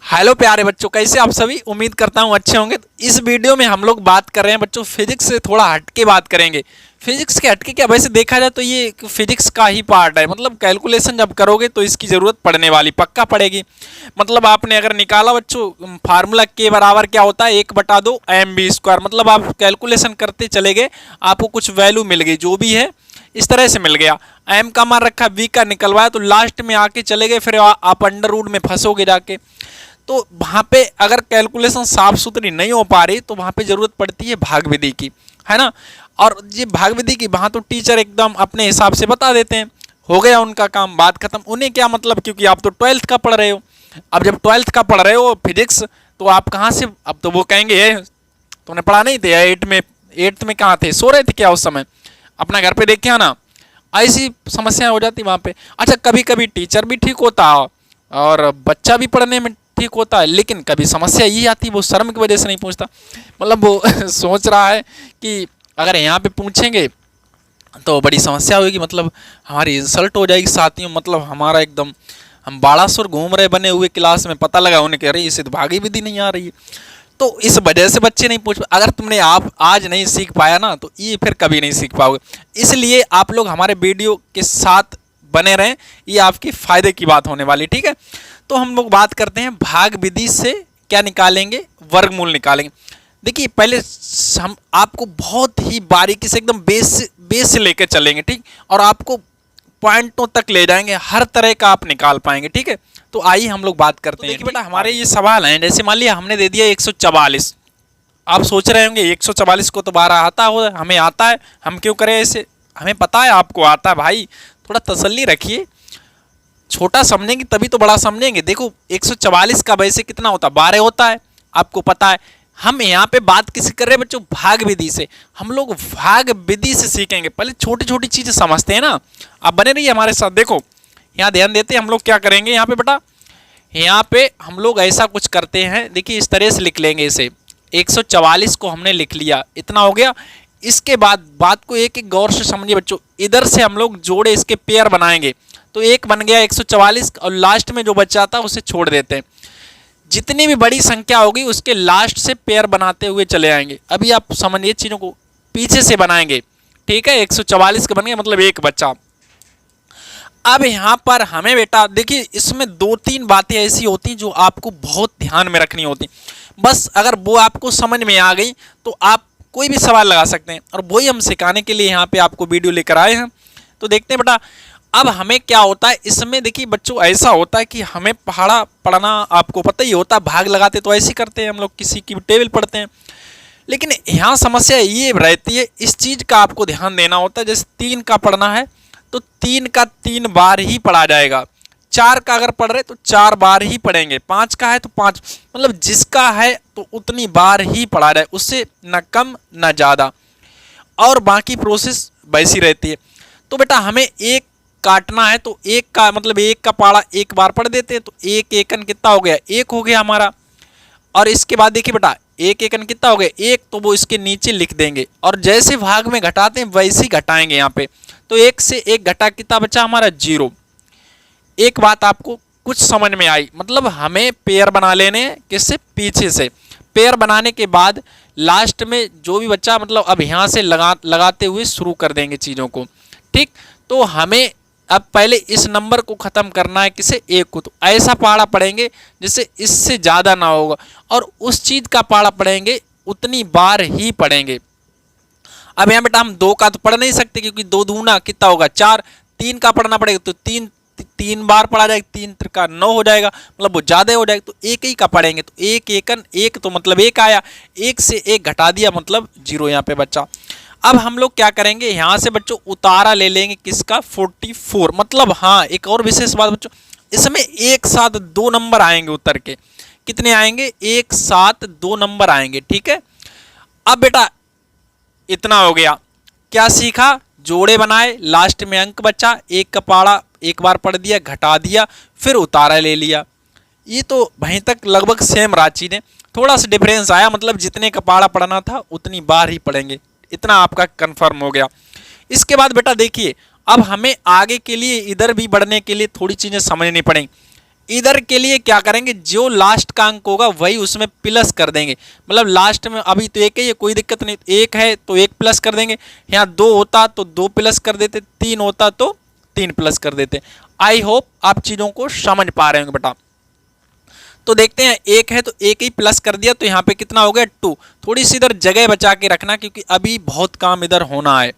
Hello प्यारे बच्चों, कैसे आप सभी। उम्मीद करता हूँ अच्छे होंगे। तो इस वीडियो में हम लोग बात कर रहे हैं बच्चों, फिजिक्स से थोड़ा हटके बात करेंगे। फिजिक्स के हटके क्या, वैसे देखा जाए तो ये फिजिक्स का ही पार्ट है। मतलब कैलकुलेशन जब करोगे तो इसकी ज़रूरत पड़ने वाली, पक्का पड़ेगी। मतलब आपने अगर निकाला बच्चों फार्मूला के बराबर क्या होता है, 1/2 mv²। मतलब आप कैलकुलेशन करते चले गए, आपको कुछ वैल्यू मिल गई, जो भी है इस तरह से मिल गया। एम का मान रखा, वी का निकलवाया, तो लास्ट में आके चले गए, फिर आप अंडर रूट में फंसोगे जाके। तो वहाँ पे अगर कैलकुलेशन साफ सुथरी नहीं हो पा रही तो वहाँ पे ज़रूरत पड़ती है भाग विधि की, है ना। और ये भाग विधि की वहाँ तो टीचर एकदम अपने हिसाब से बता देते हैं, हो गया उनका काम, बात खत्म। उन्हें क्या मतलब, क्योंकि आप तो 12th का पढ़ रहे हो। अब जब 12th का पढ़ रहे हो फिजिक्स, तो आप कहाँ से, अब तो वो कहेंगे तुमने पढ़ा नहीं थे 8th में कहाँ थे, सो रहे थे क्या उस समय, अपना घर पे देखे ना। ऐसी समस्याएं हो जाती वहाँ पे। अच्छा, कभी कभी टीचर भी ठीक होता और बच्चा भी पढ़ने में ठीक होता है, लेकिन कभी समस्या यही आती, वो शर्म की वजह से नहीं पूछता। मतलब वो सोच रहा है कि अगर यहाँ पे पूछेंगे तो बड़ी समस्या होगी, मतलब हमारी इंसल्ट हो जाएगी साथियों। मतलब हमारा एकदम, हम बाड़ासुर घूम रहे बने हुए क्लास में, पता लगा उन्हें कह रही इसे तो भागी विधि नहीं आ रही है। तो इस वजह से बच्चे नहीं पूछ। अगर तुमने आप आज नहीं सीख पाया ना, तो ये फिर कभी नहीं सीख पाओगे। इसलिए आप लोग हमारे वीडियो के साथ बने रहें, ये आपकी फायदे की बात होने वाली, ठीक है। तो हम लोग बात करते हैं भाग विधि से क्या निकालेंगे, वर्गमूल निकालेंगे। देखिए पहले हम आपको बहुत ही बारीकी से एकदम बेस से लेकर चलेंगे, ठीक। और आपको पॉइंटों तक ले जाएंगे, हर तरह का आप निकाल पाएंगे, ठीक है। तो आइए हम लोग बात करते हैं। देखिए बेटा, हमारे ये सवाल हैं, जैसे मान लिया हमने दे दिया 144। आप सोच रहे होंगे 144 को तो 12 आता हो, हमें आता है, हम क्यों करें ऐसे। हमें पता है आपको आता है भाई, थोड़ा तसल्ली रखिए। छोटा समझेंगे तभी तो बड़ा समझेंगे। देखो 144 का वैसे कितना होता है, 12 होता है, आपको पता है। हम यहाँ पे बात किसी कर रहे हैं बच्चों, भाग विधि से। हम लोग भाग विधि से सीखेंगे, पहले छोटी छोटी चीजें समझते हैं ना। आप बने रहिए हमारे साथ। देखो यहाँ ध्यान देते हैं हम लोग, क्या करेंगे यहाँ पे बेटा, यहाँ पे हम लोग ऐसा कुछ करते हैं। देखिए इस तरह से लिख लेंगे इसे, 144 को हमने लिख लिया, इतना हो गया। इसके बाद बात को एक एक गौर से समझिए बच्चों। इधर से हम लोग जोड़े इसके पेयर बनाएंगे, तो एक बन गया 144, और लास्ट में जो बचा था उसे छोड़ देते हैं। जितनी भी बड़ी संख्या होगी उसके लास्ट से पेयर बनाते हुए चले आएंगे। अभी आप समझिए चीज़ों को, पीछे से बनाएंगे, ठीक है। 144 का बन गया, मतलब एक बचा। अब यहाँ पर हमें बेटा देखिए, इसमें 2-3 बातें ऐसी होती हैं जो आपको बहुत ध्यान में रखनी होती। बस अगर वो आपको समझ में आ गई तो आप कोई भी सवाल लगा सकते हैं, और वही हम सिखाने के लिए यहाँ पे आपको वीडियो लेकर आए हैं। तो देखते हैं बेटा, अब हमें क्या होता है इसमें। देखिए बच्चों, ऐसा होता है कि हमें पढ़ना आपको पता ही होता है, भाग लगाते तो ऐसे करते हैं हम लोग, किसी की टेबल पढ़ते हैं। लेकिन यहाँ समस्या ये रहती है, इस चीज़ का आपको ध्यान देना होता है। जैसे 3 का पढ़ना है तो 3 का 3 बार ही पढ़ा जाएगा। 4 का अगर पढ़ रहे तो 4 बार ही पढ़ेंगे। 5 का है तो 5, मतलब जिसका है तो उतनी बार ही पढ़ा जाए, उससे न कम न ज़्यादा। और बाकी प्रोसेस वैसी रहती है। तो बेटा हमें एक काटना है, तो एक का मतलब एक का पाड़ा एक बार पढ़ देते हैं, तो एक एकन कितना हो गया, एक हो गया हमारा। और इसके बाद देखिए बेटा, एक एकन कितना हो गया, एक, तो वो इसके नीचे लिख देंगे। और जैसे भाग में घटाते हैं वैसे ही घटाएंगे यहाँ पे। तो एक से एक घटा कितना बचा हमारा, 0। एक बात आपको कुछ समझ में आई, मतलब हमें पेयर बना लेने हैं, किससे, पीछे से। पेयर बनाने के बाद लास्ट में जो भी बच्चा, मतलब अब यहाँ से लगाते हुए शुरू कर देंगे चीज़ों को, ठीक। तो हमें अब पहले इस नंबर को ख़त्म करना है, किसे, एक को। तो ऐसा पहाड़ा पढ़ेंगे जिससे इससे ज़्यादा ना होगा, और उस चीज़ का पहाड़ा पढ़ेंगे उतनी बार ही पढ़ेंगे। अब यहाँ बेटा हम 2 का तो पढ़ नहीं सकते, क्योंकि 2 दूना कितना होगा, 4। 3 का पढ़ना पड़ेगा, तो 3 बार पढ़ा जाएगा, 3 त्रिका 9 हो जाएगा, मतलब वो ज़्यादा हो जाएगा। तो एक ही का पढ़ेंगे, तो एक एकन एक, तो मतलब एक आया, एक से एक घटा दिया, मतलब 0 यहाँ पे बचा। अब हम लोग क्या करेंगे, यहाँ से बच्चों उतारा ले लेंगे, किसका, 44। मतलब हाँ, एक और विशेष बात बच्चों, इसमें एक साथ 2 नंबर आएंगे उतर के। कितने आएंगे, एक साथ 2 नंबर आएंगे, ठीक है। अब बेटा इतना हो गया, क्या सीखा, जोड़े बनाए, लास्ट में अंक बचा, एक का पाड़ा एक बार पढ़ दिया, घटा दिया, फिर उतारा ले लिया। ये तो वहीं तक लगभग सेम रांची ने, थोड़ा सा डिफरेंस आया, मतलब जितने का पाड़ा पढ़ना था उतनी बार ही पढ़ेंगे। इतना आपका कंफर्म हो गया। इसके बाद बेटा देखिए, अब हमें आगे के लिए इधर भी बढ़ने के लिए थोड़ी चीज़ें समझनी पड़ेंगी। इधर के लिए क्या करेंगे, जो लास्ट का अंक होगा वही उसमें प्लस कर देंगे। मतलब लास्ट में अभी तो एक ही है, कोई दिक्कत नहीं, एक है तो एक प्लस कर देंगे। यहाँ 2 होता तो 2 प्लस कर देते, 3 होता तो 3 प्लस कर देते। आई होप आप चीज़ों को समझ पा रहे होंगे बेटा। तो देखते हैं, एक है तो एक ही प्लस कर दिया, तो यहाँ पे कितना हो गया 2। थोड़ी सी इधर जगह बचा के रखना, क्योंकि अभी बहुत काम इधर होना है।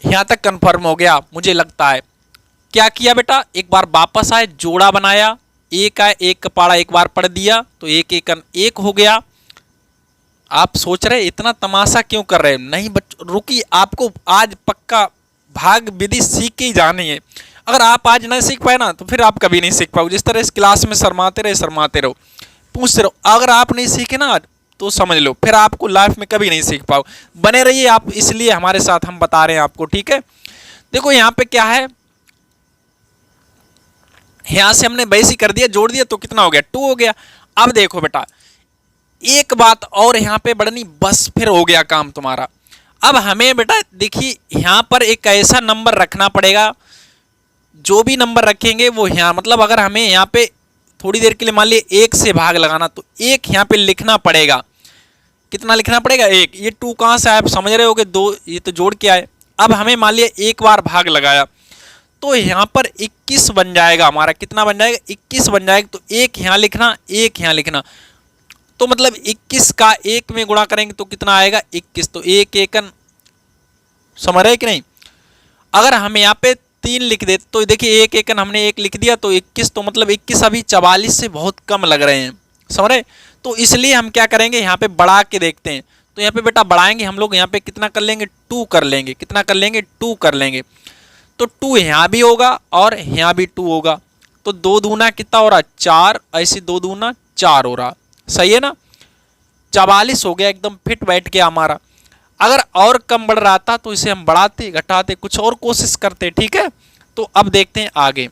यहाँ तक कंफर्म हो गया मुझे लगता है। क्या किया बेटा, एक बार वापस आए, जोड़ा बनाया, एक आए, एक का पाड़ा एक बार पढ़ दिया, तो एक एकन एक हो गया। आप सोच रहे इतना तमाशा क्यों कर रहे हैं, नहीं बच्चों रुकिए, आपको आज पक्का भाग विधि सीख के ही जानी है। अगर आप आज नहीं सीख पाए ना तो फिर आप कभी नहीं सीख पाओगे। जिस तरह इस क्लास में शर्माते रहो, पूछते रहो, अगर आप नहीं सीखे ना आज तो समझ लो फिर आपको लाइफ में कभी नहीं सीख पाओ। बने रहिए आप, इसलिए हमारे साथ हम बता रहे हैं आपको, ठीक है। देखो यहाँ पे क्या है, यहां से हमने बेस ही कर दिया, जोड़ दिया तो कितना हो गया 2 हो गया। अब देखो बेटा, एक बात और यहाँ पे बढ़नी, बस फिर हो गया काम तुम्हारा। अब हमें बेटा देखिए यहाँ पर एक ऐसा नंबर रखना पड़ेगा, जो भी नंबर रखेंगे वो यहाँ, मतलब अगर हमें यहाँ पे थोड़ी देर के लिए मान लिए 1 से भाग लगाना, तो 1 यहाँ पे लिखना पड़ेगा। कितना लिखना पड़ेगा 1। ये 2 कहाँ से आया आप समझ रहे हो कि 2 ये तो जोड़ के आए। अब हमें मान लिया एक बार भाग लगाया, तो यहाँ पर 21 बन जाएगा हमारा। कितना बन जाएगा 21 बन जाएगा। तो 1 यहाँ लिखना, 1 यहाँ लिखना, तो मतलब 21 का 1 में गुणा करेंगे तो कितना आएगा 21। तो 1 एकन, समझ रहे कि नहीं। अगर हम यहाँ पे 3 लिख देते तो देखिए 1 एकन हमने 1 लिख दिया, तो 21, तो मतलब 21 अभी 44 से बहुत कम लग रहे हैं, समझ रहे। तो इसलिए हम क्या करेंगे, यहाँ पे बढ़ा के देखते हैं। तो यहाँ पे बेटा बढ़ाएंगे हम लोग, यहाँ पे कितना कर लेंगे 2 कर लेंगे। कितना कर लेंगे 2 कर लेंगे। तो 2 यहाँ भी होगा और यहाँ भी 2 होगा, तो 2 दूना कितना हो रहा 4, ऐसे 2 दूना 4 हो रहा, सही है ना। 44 हो गया, एकदम फिट बैठ गया हमारा। अगर और कम बढ़ रहा था तो इसे हम बढ़ाते घटाते कुछ और कोशिश करते, ठीक है। तो अब देखते हैं आगे,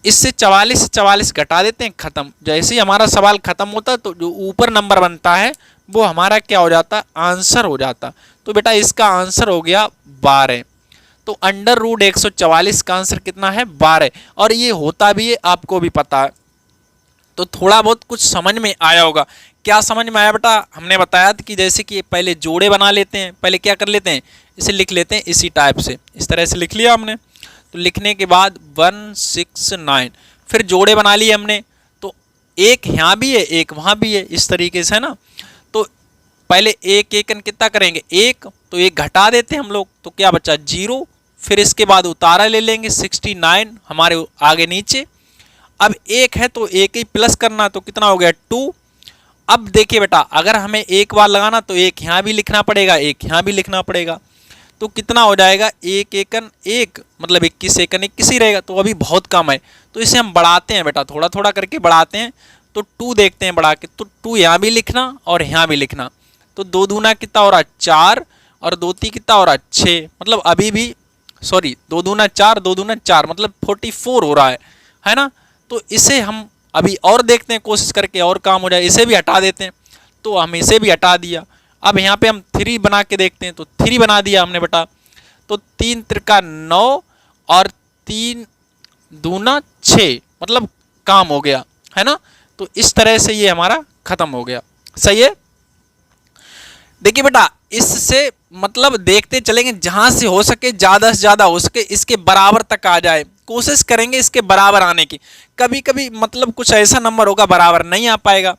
इससे 44 से 44 घटा देते हैं, खत्म। जैसे ही हमारा सवाल खत्म होता है तो जो ऊपर नंबर बनता है वो हमारा क्या हो जाता, आंसर हो जाता। तो बेटा इसका आंसर हो गया 12। तो √144 का आंसर कितना है 12, और ये होता भी है, आपको भी पता है। तो थोड़ा बहुत कुछ समझ में आया होगा। क्या समझ में आया बेटा, हमने बताया था कि जैसे कि पहले जोड़े बना लेते हैं, पहले क्या कर लेते हैं, इसे लिख लेते हैं इसी टाइप से, इस तरह से लिख लिया हमने। तो लिखने के बाद 169, फिर जोड़े बना लिए हमने, तो एक यहाँ भी है एक वहाँ भी है, इस तरीके से है ना। तो पहले एक एकन कितना करेंगे 1, तो 1 घटा देते हैं हम लोग, तो क्या बचा 0। फिर इसके बाद उतारा ले लेंगे 69 हमारे आगे नीचे। अब 1 है तो 1 ही प्लस करना, तो कितना हो गया 2। अब देखिए बेटा, अगर हमें एक बार लगाना तो 1 यहाँ भी लिखना पड़ेगा, 1 यहाँ भी लिखना पड़ेगा, तो कितना हो जाएगा 1 एकन 1, मतलब 21 एकन 21 ही रहेगा। तो अभी बहुत कम है, तो इसे हम बढ़ाते हैं बेटा, थोड़ा थोड़ा करके बढ़ाते हैं। तो 2 देखते हैं बढ़ा के, तो 2 यहाँ भी लिखना और यहाँ भी लिखना। तो 2 दूना कितना हो रहा 4, और 2 ती कितना हो रहा 6, मतलब अभी भी सॉरी 2 दूना 4, 2 दूना 4, मतलब 44 हो रहा है ना। तो इसे हम अभी और देखते हैं कोशिश करके, और काम हो जाए। इसे भी हटा देते हैं, तो हम इसे भी हटा दिया। अब यहाँ पे हम 3 बना के देखते हैं, तो 3 बना दिया हमने बेटा। तो 3 त्रिका 9 और 3 दूना 6, मतलब काम हो गया, है ना। तो इस तरह से ये हमारा खत्म हो गया, सही है। देखिए बेटा, इससे मतलब देखते चलेंगे, जहां से हो सके ज़्यादा से ज़्यादा हो सके इसके बराबर तक आ जाए, कोशिश करेंगे इसके बराबर आने की। कभी कभी मतलब कुछ ऐसा नंबर होगा बराबर नहीं आ पाएगा,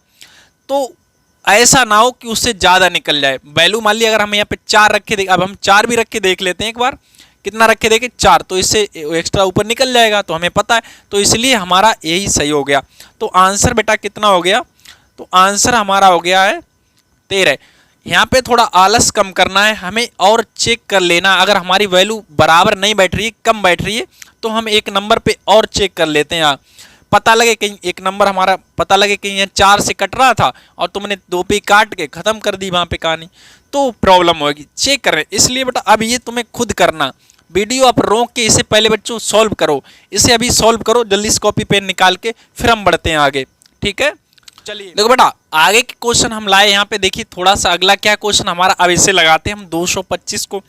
तो ऐसा ना हो कि उससे ज़्यादा निकल जाए। वैल्यू मान लिया अगर हम यहाँ पे 4 रखे देख, अब हम 4 भी रख के देख लेते हैं एक बार, कितना रखे देखे 4, तो इससे एक्स्ट्रा ऊपर निकल जाएगा, तो हमें पता है। तो इसलिए हमारा यही सही हो गया। तो आंसर बेटा कितना हो गया, तो आंसर हमारा हो गया है 13। यहाँ पे थोड़ा आलस कम करना है हमें, और चेक कर लेना अगर हमारी वैल्यू बराबर नहीं बैठ रही है, कम बैठ रही है, तो हम एक नंबर पे और चेक कर लेते हैं। पता लगे कहीं एक नंबर हमारा पता लगे कहीं यहाँ 4 से कट रहा था और तुमने 2 पे काट के ख़त्म कर दी वहाँ पे कहानी, तो प्रॉब्लम होगी। चेक करें, इसलिए बेटा अब ये तुम्हें खुद करना। वीडियो आप रोक के इसे पहले बच्चों सॉल्व करो, इसे अभी सॉल्व करो जल्दी से कॉपी पेन निकाल के, फिर हम बढ़ते हैं आगे, ठीक है। चलिए देखो बेटा, आगे के क्वेश्चन हम लाए यहाँ पे। देखिए थोड़ा सा अगला क्या क्वेश्चन हमारा, अब इसे लगाते हैं हम 225 को।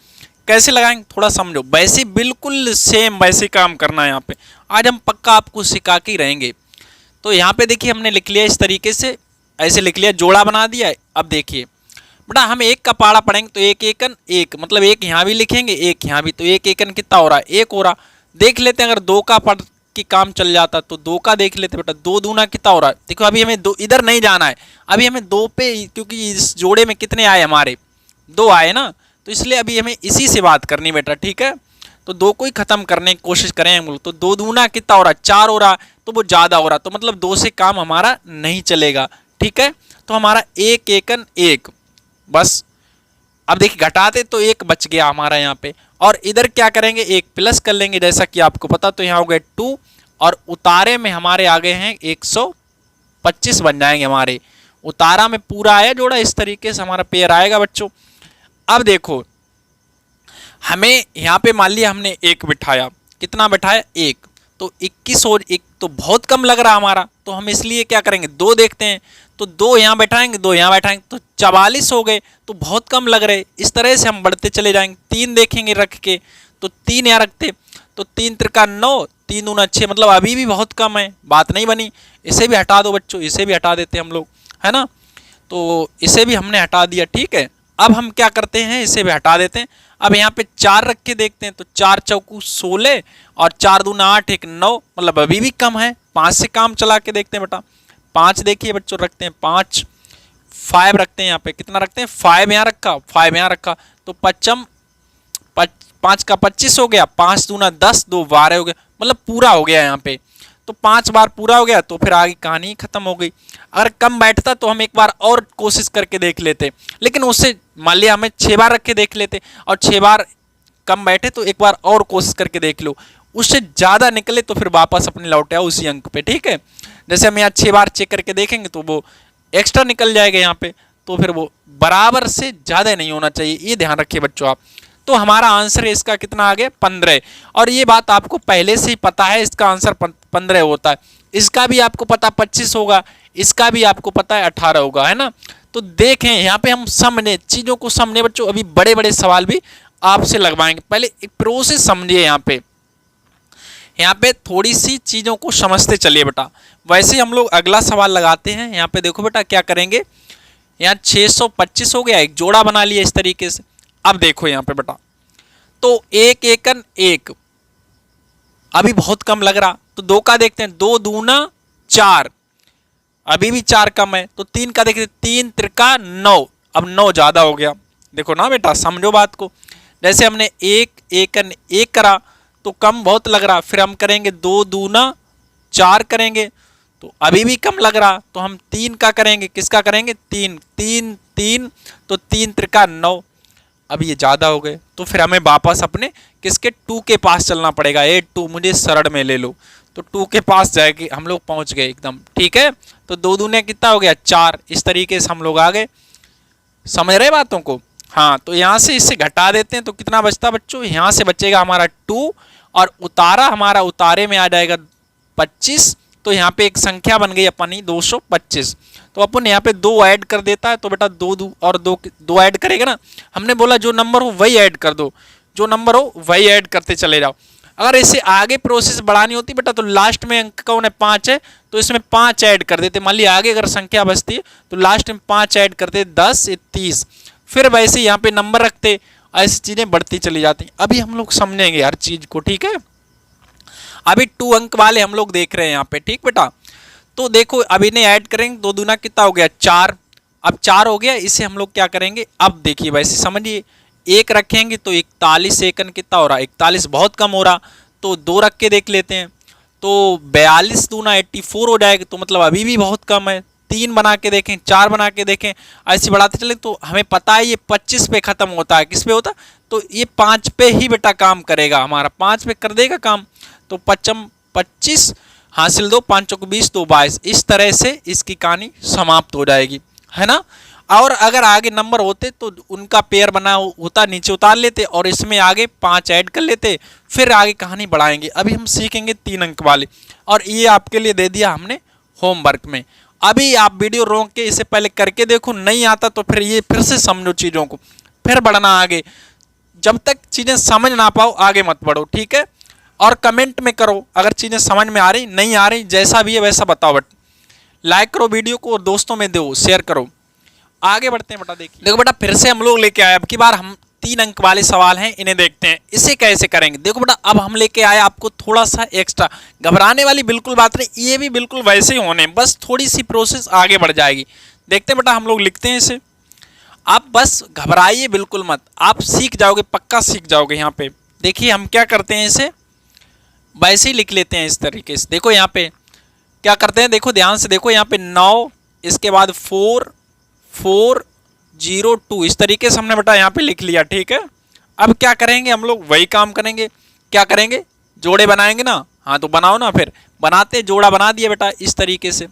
कैसे लगाएंगे थोड़ा समझो। वैसे बिल्कुल सेम वैसे काम करना है यहाँ पे। आज हम पक्का आपको सिखा के ही रहेंगे। तो यहाँ पे देखिए हमने लिख लिया इस तरीके से, ऐसे लिख लिया, जोड़ा बना दिया है। अब देखिए बेटा हम एक का पाड़ा पढ़ेंगे तो एक एकन एक, मतलब एक यहाँ भी लिखेंगे एक यहाँ भी, तो एक एकन कितना हो रहा है, एक हो रहा। देख लेते हैं अगर दो का पढ़ के काम चल जाता तो दो का देख लेते बेटा, दो दूना कितना हो रहा है। देखो अभी हमें दो इधर नहीं जाना है, अभी हमें दो पे, क्योंकि इस जोड़े में कितने आए हमारे, दो आए ना, तो इसलिए अभी हमें इसी से बात करनी बेटा, ठीक है। तो दो को ही खत्म करने की कोशिश करें हम लोग। तो दो दूना कितना हो रहा है, चार हो रहा, तो वो ज़्यादा हो रहा, तो मतलब दो से काम हमारा नहीं चलेगा, ठीक है। तो हमारा एक एकन एक, बस। अब देखिए घटाते तो एक बच गया हमारा यहाँ पे, और इधर क्या करेंगे, एक प्लस कर लेंगे जैसा कि आपको पता। तो यहाँ हो गए 2 और उतारे में हमारे आ गए हैं 125 बन जाएंगे हमारे। उतारा में पूरा आया जोड़ा, इस तरीके से हमारा पेयर आएगा बच्चों। अब देखो हमें यहाँ पे मान लिया हमने एक बिठाया, कितना बिठाया, एक, तो 21 और एक तो बहुत कम लग रहा हमारा, तो हम इसलिए क्या करेंगे, दो देखते हैं। तो दो यहाँ बैठाएंगे, दो यहाँ बैठाएंगे, तो 44 हो गए, तो बहुत कम लग रहे। इस तरह से हम बढ़ते चले जाएंगे। तीन देखेंगे रख के, तो तीन यहाँ रखते, तो तीन त्रिका 9, तीन दूना 6, मतलब अभी भी बहुत कम है, बात नहीं बनी। इसे भी हटा दो बच्चों, इसे भी हटा देते हम लोग, है ना। तो इसे भी हमने हटा दिया, ठीक है। अब हम क्या करते हैं, इसे भी हटा देते हैं। अब यहाँ पे 4 रख के देखते हैं, तो 4 चौकू 16 और 4 दूना 8, एक 9, मतलब अभी भी कम है। 5 से काम चला के देखते हैं बेटा। 5 देखिए बच्चों रखते हैं, 5 5 रखते हैं यहाँ पे, कितना रखते हैं, 5 यहाँ रखा, 5 यहाँ रखा, तो 5 का 25 हो गया, 5 दूना 10, 2 12 हो गया, मतलब पूरा हो गया यहाँ पे। तो 5 बार पूरा हो गया, तो फिर आगे कहानी खत्म हो गई। अगर कम बैठता तो हम एक बार और कोशिश करके देख लेते, लेकिन उससे मान लिया हमें 6 बार रख के देख लेते, और 6 बार कम बैठे तो एक बार और कोशिश करके देख लो। उससे ज़्यादा निकले तो फिर वापस अपने लौटे आओ उसी अंक पे, ठीक है। जैसे हम यहाँ 6 बार चेक करके देखेंगे तो वो एक्स्ट्रा निकल जाएगा यहाँ पे, तो फिर वो बराबर से ज़्यादा नहीं होना चाहिए, ये ध्यान रखिए बच्चों आप। तो हमारा आंसर है इसका कितना आ गया, 15। और ये बात आपको पहले से ही पता है, इसका आंसर 15 होता है। इसका भी आपको पता 25 होगा, इसका भी आपको पता है 18 होगा, है ना। तो देखें यहाँ पे हम समझे चीज़ों को, समझे बच्चों। अभी बड़े बड़े सवाल भी आपसे लगवाएंगे, पहले एक प्रोसेस समझिए। यहाँ पे थोड़ी सी चीज़ों को समझते चलिए बेटा। वैसे हम लोग अगला सवाल लगाते हैं। यहाँ पे देखो बेटा क्या करेंगे, यहाँ 625 हो गया, एक जोड़ा बना लिया इस तरीके से। अब देखो यहाँ पे बेटा, तो एक एकन एक अभी बहुत कम लग रहा, तो दो का देखते हैं, 2 दूना 4, अभी भी 4 कम है। तो 3 का देखते हैं, 3 त्रिका 9, अब 9 ज़्यादा हो गया। देखो ना बेटा, समझो बात को। जैसे हमने एक एकन एक करा तो कम बहुत लग रहा, फिर हम करेंगे 2 दूना 4 करेंगे, तो अभी भी कम लग रहा, तो हम 3 का करेंगे, किसका करेंगे, 3 3 3, तो 3 त्रिका 9, अब ये ज़्यादा हो गए। तो फिर हमें वापस अपने किसके 2 के पास चलना पड़ेगा। 8 2 मुझे सरड़ में ले लो, तो 2 के पास जाएगी, हम लोग पहुँच गए एकदम, ठीक है। तो 2 दूने कितना हो गया, 4, इस तरीके से हम लोग आ गए। समझ रहे बातों को। हाँ, तो यहाँ से इससे घटा देते हैं तो कितना बचता बच्चों, यहाँ से बचेगा हमारा 2, और उतारा हमारा, उतारे में आ जाएगा 25। तो यहाँ पे एक संख्या बन गई अपनी 225। तो अपन यहाँ पे 2 ऐड कर देता है, तो बेटा 2 और 2 ऐड करेगा ना। हमने बोला जो नंबर हो वही ऐड कर दो, जो नंबर हो वही ऐड करते चले जाओ। अगर इसे आगे प्रोसेस बढ़ानी होती बेटा, तो लास्ट में अंक कौन है, 5 है, तो इसमें 5 ऐड कर देते। मान लिया आगे अगर संख्या बचती है तो लास्ट में 5 ऐड करते, 10 30, फिर वैसे यहाँ पे नंबर रखते, ऐसी चीज़ें बढ़ती चली जाती। अभी हम लोग समझेंगे हर चीज़ को, ठीक है। अभी 2 अंक वाले हम लोग देख रहे हैं यहाँ पे, ठीक बेटा। तो देखो अभी इन्हें ऐड करेंगे, 2 दूना कितना हो गया, 4, अब 4 हो गया। इसे हम लोग क्या करेंगे, अब देखिए वैसे समझिए, 1 रखेंगे तो 41 एकन कितना हो रहा, 41 बहुत कम हो रहा, तो 2 रख के देख लेते हैं, तो 42 दूना 84 हो जाएगा, तो मतलब अभी भी बहुत कम है। 3 बना के देखें, 4 बना के देखें, ऐसे बढ़ाते चले। तो हमें पता है ये 25 पे ख़त्म होता है, किस पे होता, तो ये 5 पे ही बेटा काम करेगा हमारा, 5 पे कर देगा काम। तो 25 हासिल 2, 5 चौक 20, 2 22, इस तरह से इसकी कहानी समाप्त हो जाएगी, है ना। और अगर आगे नंबर होते तो उनका पेयर बना होता, नीचे उतार लेते और इसमें आगे 5 ऐड कर लेते, फिर आगे कहानी बढ़ाएंगे। अभी हम सीखेंगे 3 अंक वाले, और ये आपके लिए दे दिया हमने होमवर्क में। अभी आप वीडियो रोक के इसे पहले करके देखो, नहीं आता तो फिर ये फिर से समझो चीज़ों को, फिर बढ़ना आगे। जब तक चीज़ें समझ ना पाओ आगे मत बढ़ो, ठीक है। और कमेंट में करो अगर चीज़ें समझ में आ रही नहीं आ रही, जैसा भी है वैसा बताओ। बट लाइक करो वीडियो को और दोस्तों में दो, शेयर करो। आगे बढ़ते हैं बेटा। देखो बेटा, फिर से हम लोग लेके आए, अब की बार हम 3 अंक वाले सवाल हैं, इन्हें देखते हैं इसे कैसे करेंगे। देखो बेटा, अब हम लेके आए आपको थोड़ा सा एक्स्ट्रा, घबराने वाली बिल्कुल बात नहीं, ये भी बिल्कुल वैसे ही होने, बस थोड़ी सी प्रोसेस आगे बढ़ जाएगी। देखते हैं बेटा, हम लोग लिखते हैं इसे। आप बस घबराइए बिल्कुल मत, आप सीख जाओगे, पक्का सीख जाओगे। यहाँ पे देखिए हम क्या करते हैं, इसे वैसे ही लिख लेते हैं इस तरीके से। देखो यहाँ पे क्या करते हैं, देखो ध्यान से देखो, यहाँ पे 9, इसके बाद 4 4 0 2, इस तरीके से हमने बेटा यहाँ पे लिख लिया, ठीक है। अब क्या करेंगे हम लोग, वही काम करेंगे। क्या करेंगे, जोड़े बनाएंगे ना। हाँ तो बनाओ ना, फिर बनाते, जोड़ा बना दिया बेटा इस तरीके से।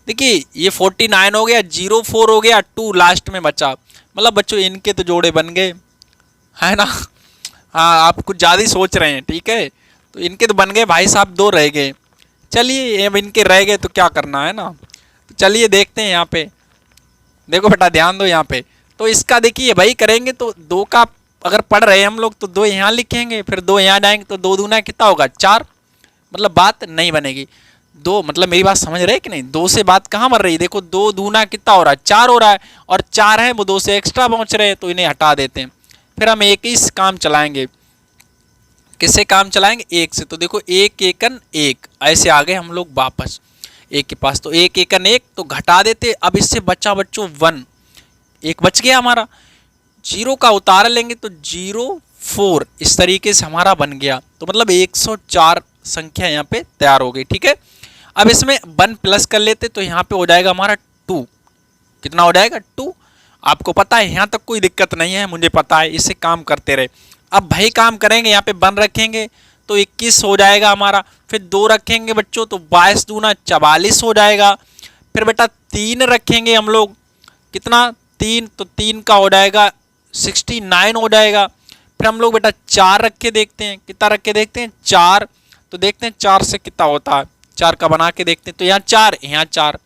देखिए ये 49 हो गया, 0 4 हो गया, 2 लास्ट में बचा। मतलब बच्चों इनके तो जोड़े बन गए, है ना। हाँ आप कुछ ज़्यादा ही सोच रहे हैं, ठीक है। तो इनके तो बन गए भाई साहब, 2 रह गए। चलिए अब इनके रह गए तो क्या करना है ना, तो चलिए देखते हैं यहाँ पे। देखो बेटा ध्यान दो यहाँ पे, तो इसका देखिए वही करेंगे। तो 2 का अगर पढ़ रहे हैं हम लोग तो 2 यहाँ लिखेंगे, फिर 2 यहाँ जाएंगे, तो 2 दूना कितना होगा 4। मतलब बात नहीं बनेगी। 2 मतलब मेरी बात समझ रहे कि नहीं, 2 से बात कहाँ बन रही है। देखो 2 दूना कितना हो रहा है 4 हो रहा है, और 4 है वो 2 से एक्स्ट्रा पहुँच रहे हैं, तो इन्हें हटा देते हैं। फिर हम एक ही काम चलाएंगे, किससे काम चलाएंगे, 1 से। तो देखो 1 एकन 1, ऐसे आ गए हम लोग वापस 1 के पास। तो 1 एकन 1 तो घटा देते। अब इससे बचा बच्चों 1, 1 बच गया हमारा। 0 का उतार लेंगे तो 0 4, इस तरीके से हमारा बन गया। तो मतलब 104 संख्या यहाँ पे तैयार हो गई, ठीक है। अब इसमें 1 प्लस कर लेते तो यहाँ पे हो जाएगा हमारा 2। कितना हो जाएगा 2। आपको पता है यहाँ तक कोई दिक्कत नहीं है, मुझे पता है, इससे काम करते रहे। अब भाई काम करेंगे, यहाँ पे 1 रखेंगे तो 21 हो जाएगा हमारा। फिर 2 रखेंगे बच्चों तो 22 दूना 44 हो जाएगा। फिर बेटा 3 रखेंगे हम लोग, कितना 3, तो 3 का हो जाएगा 69 हो जाएगा। फिर हम लोग बेटा 4 रख के देखते हैं, कितना रख के देखते हैं 4। तो देखते हैं 4 से कितना होता है, 4 का बना के देखते हैं। तो यहाँ 4 यहाँ 4,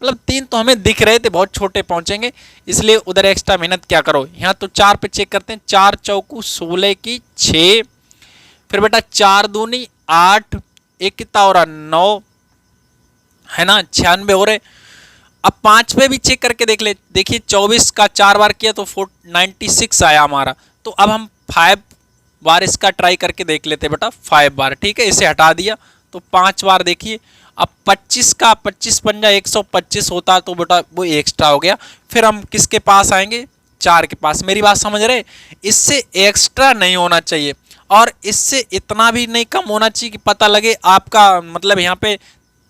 मतलब 3 तो हमें दिख रहे थे बहुत छोटे पहुंचेंगे, इसलिए उधर एक्स्ट्रा मेहनत क्या करो। यहाँ तो 4 पे चेक करते हैं, 4 चौकू 16 की 6। फिर बेटा 4 दूनी 8, एक कितना हो रहा 9, है ना, 96 हो रहे। अब 5 पे भी चेक करके देख ले, देखिए 24 का 4 बार किया तो 96 आया हमारा। तो अब हम 5 बार इसका ट्राई करके देख लेते बेटा, 5 बार, ठीक है। इसे हटा दिया तो 5 बार देखिए। अब 25 का 25 पंजा 125 होता तो बेटा वो एक्स्ट्रा हो गया। फिर हम किसके पास आएंगे, 4 के पास। मेरी बात समझ रहे, इससे एक्स्ट्रा नहीं होना चाहिए, और इससे इतना भी नहीं कम होना चाहिए कि पता लगे आपका मतलब यहाँ पे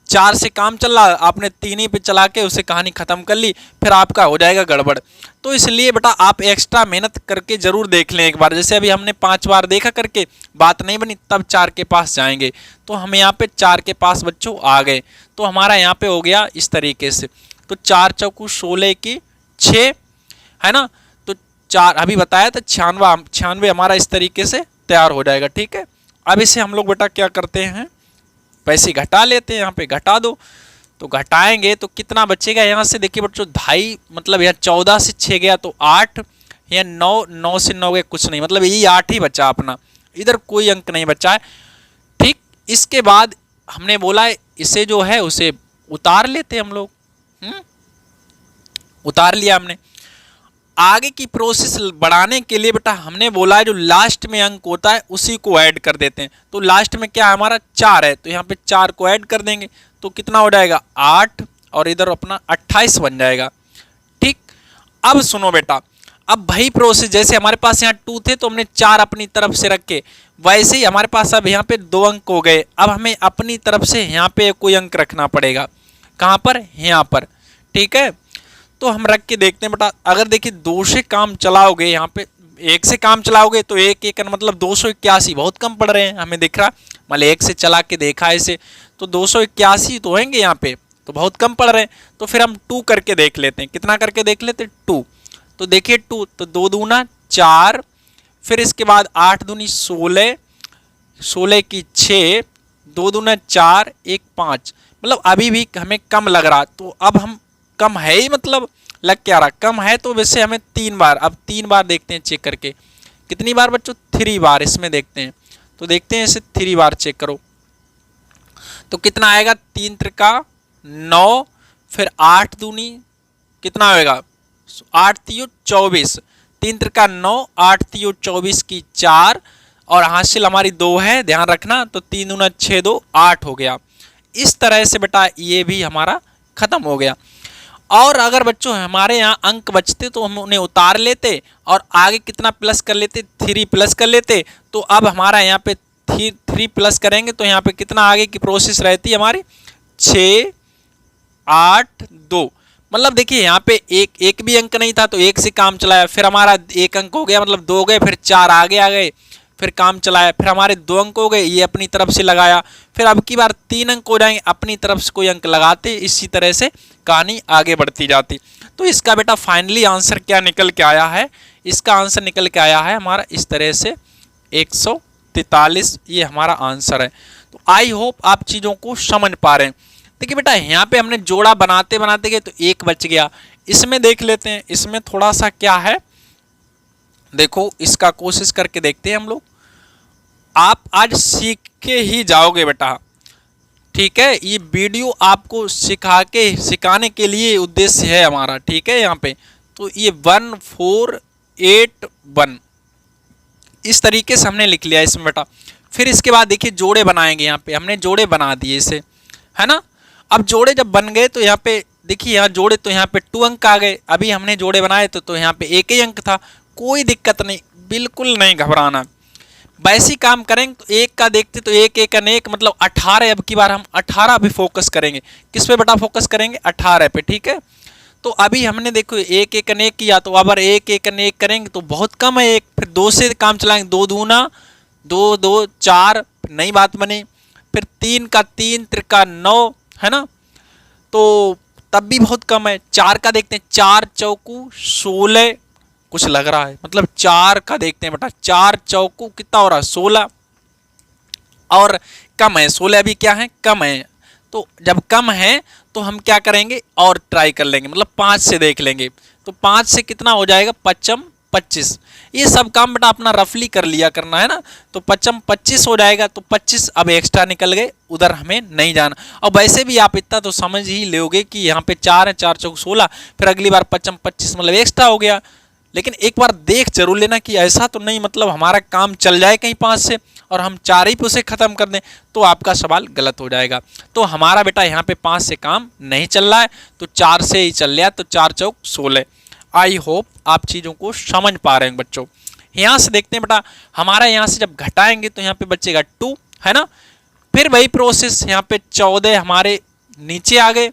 4 से काम चल रहा, आपने 3 ही पे चला के उसे कहानी ख़त्म कर ली, फिर आपका हो जाएगा गड़बड़। तो इसलिए बेटा आप एक्स्ट्रा मेहनत करके ज़रूर देख लें एक बार। जैसे अभी हमने 5 बार देखा करके बात नहीं बनी, तब 4 के पास जाएंगे। तो हम यहाँ पे 4 के पास बच्चों आ गए, तो हमारा यहाँ पे हो गया इस तरीके से। तो 4 चौकू 16 की 6, है ना। तो 4 अभी बताया था 96 हमारा इस तरीके से तैयार हो जाएगा, ठीक है। अब इसे हम लोग बेटा क्या करते हैं, पैसे घटा लेते हैं। यहाँ पे घटा दो, तो घटाएंगे तो कितना बचेगा यहाँ से, देखिए बच्चों 2.5, मतलब यहाँ 14 से 6 गया तो 8, यहाँ 9, 9 से 9 गया कुछ नहीं, मतलब यही 8 ही बचा अपना, इधर कोई अंक नहीं बचा है, ठीक। इसके बाद हमने बोला है इसे जो है उसे उतार लेते हम लोग। उतार लिया हमने। आगे की प्रोसेस बढ़ाने के लिए बेटा हमने बोला है जो लास्ट में अंक होता है उसी को ऐड कर देते हैं। तो लास्ट में क्या है हमारा 4 है, तो यहाँ पे 4 को ऐड कर देंगे तो कितना हो जाएगा 8, और इधर अपना 28 बन जाएगा, ठीक। अब सुनो बेटा, अब वही प्रोसेस जैसे हमारे पास यहाँ 2 थे तो हमने 4 अपनी तरफ से रखे, वैसे ही हमारे पास अब यहाँ पे 2 अंक हो गए। अब हमें अपनी तरफ से यहाँ पे कोई अंक रखना पड़ेगा, कहाँ पर, यहाँ पर, ठीक है। तो हम रख के देखते हैं बेटा। अगर देखिए 2 से काम चलाओगे, यहाँ पे 1 से काम चलाओगे तो 1 एकन मतलब 281, बहुत कम पड़ रहे हैं हमें दिख रहा। मान 1 से चला के देखा इसे तो 281 तो होंगे यहाँ पे, तो बहुत कम पड़ रहे हैं। तो फिर हम 2 करके देख लेते हैं, कितना करके देख लेते हैं 2। तो देखिए 2, तो 2 दूना 4, फिर इसके बाद 8 दूनी 16, 16 की 6, 2 दूना 4, 1 5, मतलब अभी भी हमें कम लग रहा। तो अब हम कम है ही, मतलब लग क्या रहा कम है, तो वैसे हमें 3 बार, अब 3 बार देखते हैं चेक करके कितनी बार बच्चों? 3 बार। इसमें देखते हैं, तो देखते हैं इसे 3 बार चेक करो तो कितना आएगा? 3 त्रिका 9, फिर 8 दूनी कितना होएगा? 8 तियो 24, 3 त्रिका 9, 8 तियो 24 की 4, और हासिल हमारी 2 है, ध्यान रखना। तो 3 दूना 6, 2 8 हो गया। इस तरह से बेटा ये भी हमारा खत्म हो गया। और अगर बच्चों हमारे यहाँ अंक बचते तो हम उन्हें उतार लेते और आगे कितना प्लस कर लेते? 3 प्लस कर लेते। तो अब हमारा यहाँ पे 3 प्लस करेंगे तो यहाँ पे कितना आगे की प्रोसेस रहती है हमारी? 6 8 2। मतलब देखिए यहाँ पे एक भी अंक नहीं था तो 1 से काम चलाया, फिर हमारा 1 अंक हो गया, मतलब 2 गए, फिर 4 आगे आ गए, फिर काम चलाया, फिर हमारे 2 अंक हो गए, ये अपनी तरफ से लगाया, फिर अब की बार 3 अंक हो जाएंगे, अपनी तरफ से कोई अंक लगाते, इसी तरह से कहानी आगे बढ़ती जाती। तो इसका बेटा फाइनली आंसर क्या निकल के आया है? इसका आंसर निकल के आया है हमारा इस तरह से 143, ये हमारा आंसर है। तो आई होप आप चीज़ों को समझ पा रहे हैं। देखिए बेटा यहाँ पे हमने जोड़ा बनाते बनाते गए तो 1 बच गया। इसमें देख लेते हैं, इसमें थोड़ा सा क्या है, देखो इसका कोशिश करके देखते हैं हम लोग। आप आज सीख के ही जाओगे बेटा, ठीक है। ये वीडियो आपको सिखाने के लिए उद्देश्य है हमारा, ठीक है। यहाँ पे तो ये 1 4 8 1 इस तरीके से हमने लिख लिया इसमें बेटा। फिर इसके बाद देखिए जोड़े बनाएंगे, यहाँ पे हमने जोड़े बना दिए इसे, है ना। अब जोड़े जब बन गए तो यहाँ पे देखिए यहाँ जोड़े तो यहाँ पे 2 अंक आ गए। अभी हमने जोड़े बनाए तो यहाँ पे 1 ही अंक था, कोई दिक्कत नहीं, बिल्कुल नहीं घबराना। वैसे ही काम करेंगे तो 1 का देखते तो 1 1 1 मतलब 18। अब की बार हम 18 भी फोकस करेंगे। किस पे बेटा फोकस करेंगे? 18 पे, ठीक है। तो अभी हमने देखो 1 1 1 किया, तो अगर 1 1 1 करेंगे तो बहुत कम है 1, फिर 2 से काम चलाएंगे, 2 दूना 2 2 4, नई बात बनी। फिर 3 का 3 त्रिका 9, है ना, तो तब भी बहुत कम है। 4 का देखते हैं, 4 चौकू 16, कुछ लग रहा है, मतलब 4 का देखते हैं बेटा, 4 चौकू कितना हो रहा है? 16, और कम है 16, अभी क्या है? कम है। तो जब कम है तो हम क्या करेंगे? और ट्राई कर लेंगे, मतलब 5 से देख लेंगे। तो 5 से कितना हो जाएगा? 5 25। ये सब काम बेटा अपना रफली कर लिया करना, है ना। तो 5 25 हो जाएगा, तो 25 अब एक्स्ट्रा निकल गए, उधर हमें नहीं जाना। और वैसे भी आप इतना तो समझ ही लोगे कि यहाँ पे 4 है, 4 चौक 16, फिर अगली बार 5 25 मतलब एक्स्ट्रा हो गया। लेकिन एक बार देख जरूर लेना कि ऐसा तो नहीं मतलब हमारा काम चल जाए कहीं 5 से और हम 4 ही पे उसे ख़त्म कर दें, तो आपका सवाल गलत हो जाएगा। तो हमारा बेटा यहाँ पे 5 से काम नहीं चल रहा है, तो 4 से ही चल रहा है, तो 4 चौक 16। आई होप आप चीज़ों को समझ पा रहे हैं बच्चों। यहाँ से देखते हैं बेटा, हमारा यहाँ से जब घटाएंगे तो यहाँ पे बचेगा 2, है ना। फिर वही प्रोसेस, यहाँ पे 14 हमारे नीचे आ गए।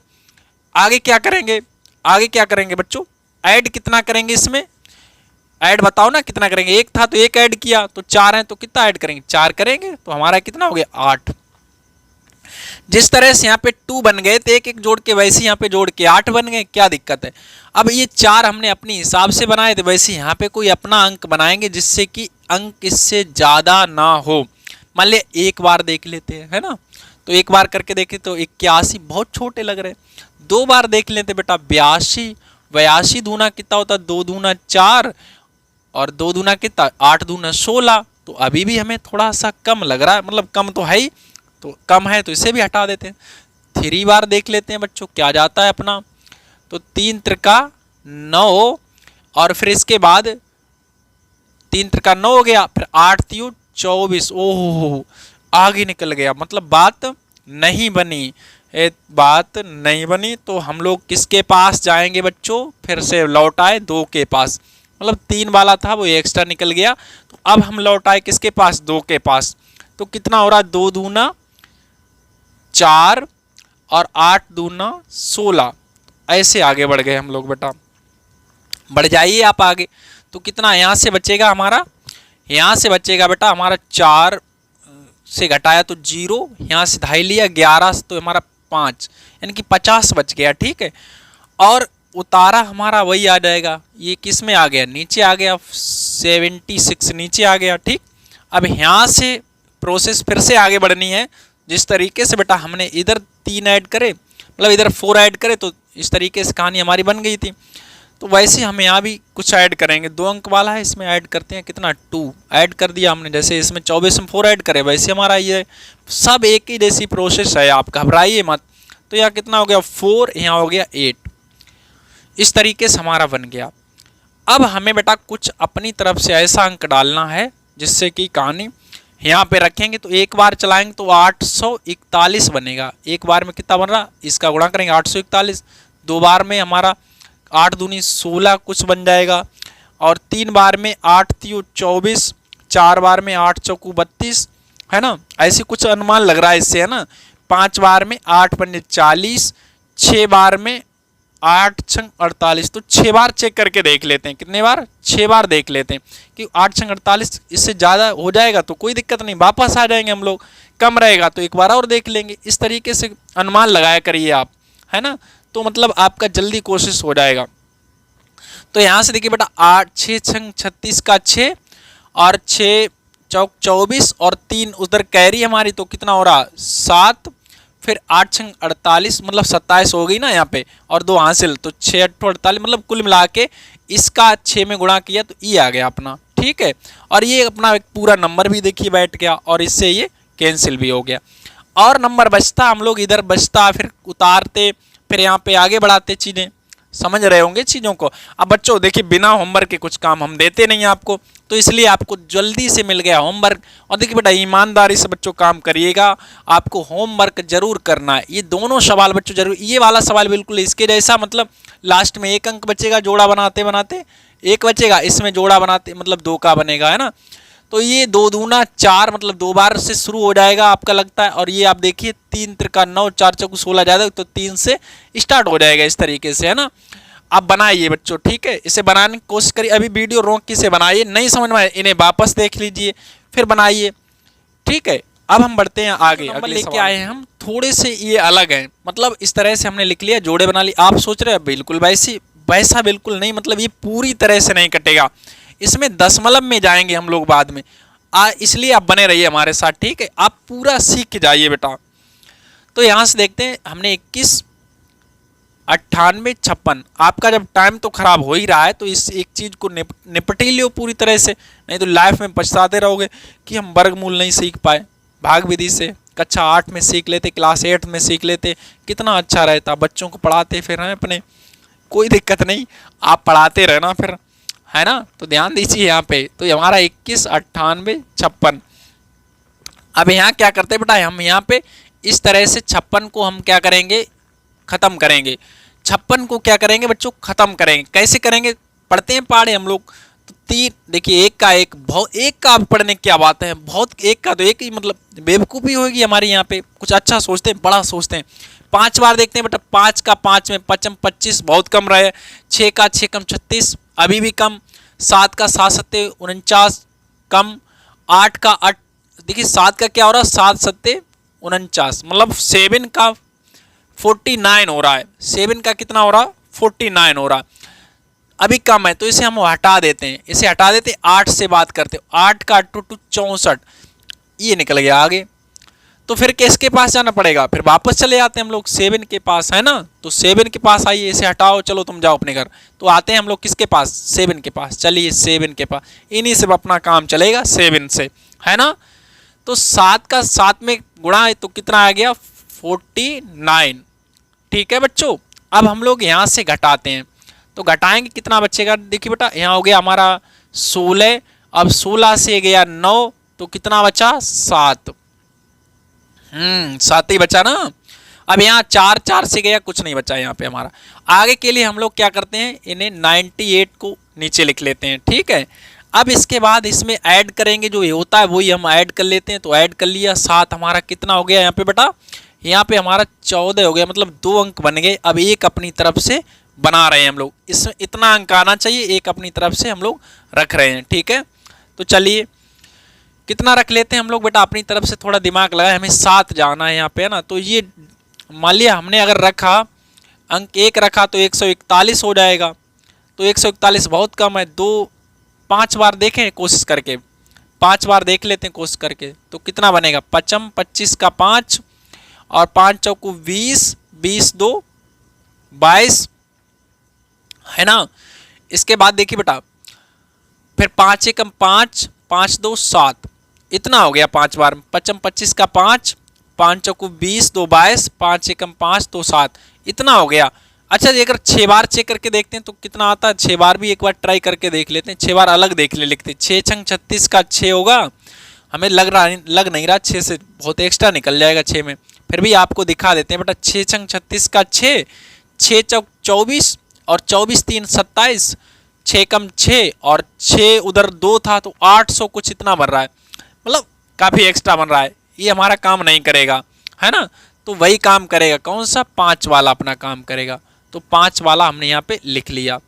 आगे क्या करेंगे? आगे क्या करेंगे बच्चों? ऐड कितना करेंगे इसमें? ऐड बताओ ना कितना करेंगे? 1 था तो 1 ऐड किया, तो 4 है तो कितना ऐड करेंगे? 4 करेंगे, तो हमारा कितना हो गया? 8। जिस तरह से यहाँ पे 2 बन गए थे 1 1 जोड़ के, वैसे यहाँ पे जोड़ के 8 बन गए, क्या दिक्कत है? अब ये 4 हमने अपने हिसाब से बनाए थे, वैसे यहाँ पे कोई अपना अंक बनाएंगे जिससे कि अंक इससे ज़्यादा ना हो। मान लिया 1 बार देख लेते हैं, है ना, तो 1 बार करके देखे तो 81, बहुत छोटे लग रहे। 2 बार देख लेते बेटा, 82, 82 दूना कितना होता है? 2 दूना 4, और 2 दूना कितना? 8 दूना 16। तो अभी भी हमें थोड़ा सा कम लग रहा है, मतलब कम तो है ही, तो कम है तो इसे भी हटा देते हैं। 3 बार देख लेते हैं बच्चों, क्या जाता है अपना? तो 3 त्रिका 9, और फिर इसके बाद 3 त्रिका 9 हो गया, फिर 8 तियो 24। ओहो, आगे निकल गया, मतलब बात नहीं बनी, बात नहीं बनी। तो हम लोग किसके पास जाएंगे बच्चों? फिर से लौट आए 2 के पास, मतलब 3 वाला था वो एक्स्ट्रा निकल गया। तो अब हम लौट आए किसके पास? 2 के पास। तो कितना हो रहा है? 2 दूना 4 और 8 दूना 16। ऐसे आगे बढ़ गए हम लोग बेटा, बढ़ जाइए आप आगे। तो कितना यहाँ से बचेगा हमारा? यहाँ से बचेगा बेटा हमारा 4 से घटाया तो 0, यहाँ से ढाई लिया 11 तो हमारा 5, यानी कि 50 बच गया, ठीक है। और उतारा हमारा वही आ जाएगा, ये किस में आ गया? नीचे आ गया, 76 नीचे आ गया, ठीक। अब यहाँ से प्रोसेस फिर से आगे बढ़नी है, जिस तरीके से बेटा हमने इधर 3 ऐड करे, मतलब इधर 4 ऐड करे, तो इस तरीके से कहानी हमारी बन गई थी। तो वैसे हम यहाँ भी कुछ ऐड करेंगे, 2 अंक वाला है इसमें ऐड करते हैं कितना 2 ऐड कर दिया हमने। जैसे इसमें 24 में 4 ऐड करे वैसे हमारा ये सब एक ही जैसी प्रोसेस है, आप घबराइए मत। तो यहाँ कितना हो गया 4, यहाँ हो गया 8। इस तरीके से हमारा बन गया। अब हमें बेटा कुछ अपनी तरफ से ऐसा अंक डालना है जिससे कि कहानी यहाँ पे रखेंगे तो एक बार चलाएंगे तो 841 बनेगा। एक बार में कितना बन रहा, इसका गुणा करेंगे 841, 2 बार में हमारा 8 दूनी 16 कुछ बन जाएगा, और 3 बार में 8 3 24, 4 बार में 8 चौकू 32, है ना। ऐसे कुछ अनुमान लग रहा है इससे, है ना। 5 बार में 8 पंजे 40, 6 बार में 8 छंग 48। तो 6 बार चेक करके देख लेते हैं, कितने बार, 6 बार देख लेते हैं कि 8 छंग 48, इससे ज़्यादा हो जाएगा तो कोई दिक्कत नहीं, वापस आ जाएंगे हम लोग। कम रहेगा तो एक बार और देख लेंगे। इस तरीके से अनुमान लगाया करिए आप, है ना। तो मतलब आपका जल्दी कोशिश हो जाएगा। तो यहाँ से देखिए बेटा 8 6 छंग 36 का 6, और 6 चौक 24, और 3 उधर कैरी हमारी, तो कितना हो रहा 7, फिर 8 छंग 48 मतलब 27 हो गई ना यहाँ पे, और 2 हासिल, तो 6 8 48 मतलब कुल मिला के इसका 6 में गुणा किया तो ये आ गया अपना, ठीक है। और ये अपना एक पूरा नंबर भी देखिए बैठ गया, और इससे ये कैंसिल भी हो गया, और नंबर बचता हम लोग इधर बचता, फिर उतारते, फिर यहाँ पे आगे बढ़ाते चीज़ें। समझ रहे होंगे चीज़ों को। अब बच्चों देखिए बिना होमवर्क के कुछ काम हम देते नहीं आपको, तो इसलिए आपको जल्दी से मिल गया होमवर्क। और देखिए बेटा ईमानदारी से बच्चों काम करिएगा, आपको होमवर्क जरूर करना है। ये दोनों सवाल बच्चों जरूर, ये वाला सवाल बिल्कुल इसके जैसा, मतलब लास्ट में 1 अंक बचेगा जोड़ा बनाते बनाते, 1 बचेगा, इसमें जोड़ा बनाते मतलब 2 का बनेगा, है ना। तो ये 2 दूना 4 मतलब 2 बार से शुरू हो जाएगा आपका लगता है। और ये आप देखिए 3 त्रिका 9, 4 चौकू 16 ज़्यादा, तो 3 से स्टार्ट हो जाएगा इस तरीके से, है ना। आप बनाइए बच्चों, ठीक है। इसे बनाने की कोशिश करिए, अभी वीडियो रोक के इसे बनाइए, नहीं समझ में आए इन्हें वापस देख लीजिए फिर बनाइए, ठीक है। अब हम बढ़ते हैं आगे। नंबर लेके आए हैं हम, थोड़े से ये अलग हैं, मतलब इस तरह से हमने लिख लिया, जोड़े बना लिए। आप सोच रहे हैं बिल्कुल वैसा बिल्कुल नहीं, मतलब ये पूरी तरह से नहीं कटेगा, इसमें दशमलव में जाएंगे हम लोग बाद में, इसलिए आप बने रहिए हमारे साथ, ठीक है। आप पूरा सीख के जाइए बेटा। तो यहाँ से देखते हैं हमने 21 98 56। आपका जब टाइम तो खराब हो ही रहा है तो इस एक चीज़ को निपट ही लो पूरी तरह से, नहीं तो लाइफ में पछताते रहोगे कि हम वर्गमूल नहीं सीख पाए। भाग विधि से कक्षा 8 में सीख लेते, क्लास 8 में सीख लेते, कितना अच्छा रहता। बच्चों को पढ़ाते फिर हैं अपने, कोई दिक्कत नहीं, आप पढ़ाते रहना फिर, है ना। तो ध्यान दीजिए यहाँ पे, तो हमारा 21 98 56। अब यहाँ क्या करते हैं बेटा, हम यहाँ पे इस तरह से 56 को हम क्या करेंगे, खत्म करेंगे। 56 को क्या करेंगे बच्चों, खत्म करेंगे। कैसे करेंगे, पढ़ते हैं पहाड़े हम लोग। तो 3 देखिए, 1 का 1 बहुत, 1 का आप पढ़ने की क्या बात है, बहुत 1 का तो 1 ही, मतलब बेवकूफ़ी होगी हमारी यहाँ पे। कुछ अच्छा सोचते हैं, बड़ा सोचते हैं। 5 बार देखते हैं बेटा, 5 का 5 में 5 25 बहुत कम रहे। 6 का 6 कम 36 अभी भी कम। 7 का 7 सत्ते 49 कम। 8 का 8 देखिए, 7 का क्या हो रहा है, 7 सत्ते 49 मतलब 7 का 49 हो रहा है। 7 का कितना हो रहा, 49 हो रहा, अभी कम है, तो इसे हम हटा देते हैं, इसे हटा देते हैं। 8 से बात करते हो, 8 का 8 2 64, ये निकल गया आगे। तो फिर किसके पास जाना पड़ेगा, फिर वापस चले आते हैं हम लोग 7 के पास, है ना। तो 7 के पास आइए, इसे हटाओ, चलो तुम जाओ अपने घर। तो आते हैं हम लोग किसके पास, 7 के पास। चलिए 7 के पास, इन्हीं से अपना काम चलेगा 7 से, है ना। तो 7 का 7 में गुणा है तो कितना आ गया, 49, ठीक है बच्चों। अब हम लोग यहाँ से घटाते हैं, तो घटाएंगे कितना बचेगा, देखिए बेटा यहाँ हो गया हमारा 16। अब 16 से गया 9, तो कितना बचा, 7। 7 ही बचा ना। अब यहाँ 4 4 से गया, कुछ नहीं बचा यहाँ पे हमारा। आगे के लिए हम लोग क्या करते हैं, इन्हें 98 को नीचे लिख लेते हैं, ठीक है। अब इसके बाद इसमें ऐड करेंगे, जो ये होता है वही हम ऐड कर लेते हैं। तो ऐड कर लिया, 7 हमारा कितना हो गया यहाँ पे बेटा, यहाँ पे हमारा 14 हो गया, मतलब 2 अंक बन गए। अब एक अपनी तरफ से बना रहे हैं हम लोग, इसमें इतना अंक आना चाहिए, एक अपनी तरफ से हम लोग रख रहे हैं, ठीक है। तो चलिए कितना रख लेते हैं हम लोग बेटा, अपनी तरफ से थोड़ा दिमाग लगाए, हमें 7 जाना है यहाँ पे, है ना। तो ये मान लिया हमने अगर रखा अंक 1 रखा तो 141 हो जाएगा। तो 141 बहुत कम है, 5 बार देखें कोशिश करके, 5 बार देख लेते हैं कोशिश करके, तो कितना बनेगा, 55 25 का 5 और 5 चौकू 20 20 2 22, है ना। इसके बाद देखिए बेटा, फिर 5 एकम 5, 5 2 7, इतना हो गया 5 बार। 5 25 का 5, 5 चौको 20, 2 22, 5 एकम 5 2 7, इतना हो गया। अच्छा जी, अगर 6 बार चेक करके देखते हैं तो कितना आता है, 6 बार भी एक बार ट्राई करके देख लेते हैं। 6 बार अलग देख ले, लिखते 6 छंग 36 का 6 होगा। हमें लग नहीं रहा 6 से बहुत एक्स्ट्रा निकल जाएगा 6 में, फिर भी आपको दिखा देते हैं बेटा। 6 छंग 36 का 6, 6 चौक 24 और 24 3 27, 6 कम 6 और 6 उधर 2 था तो 800 कुछ इतना बन रहा है, मतलब काफ़ी एक्स्ट्रा बन रहा है। ये हमारा काम नहीं करेगा, है ना। तो वही काम करेगा कौन सा, 5 वाला अपना काम करेगा। तो 5 वाला हमने यहाँ पे लिख लिया।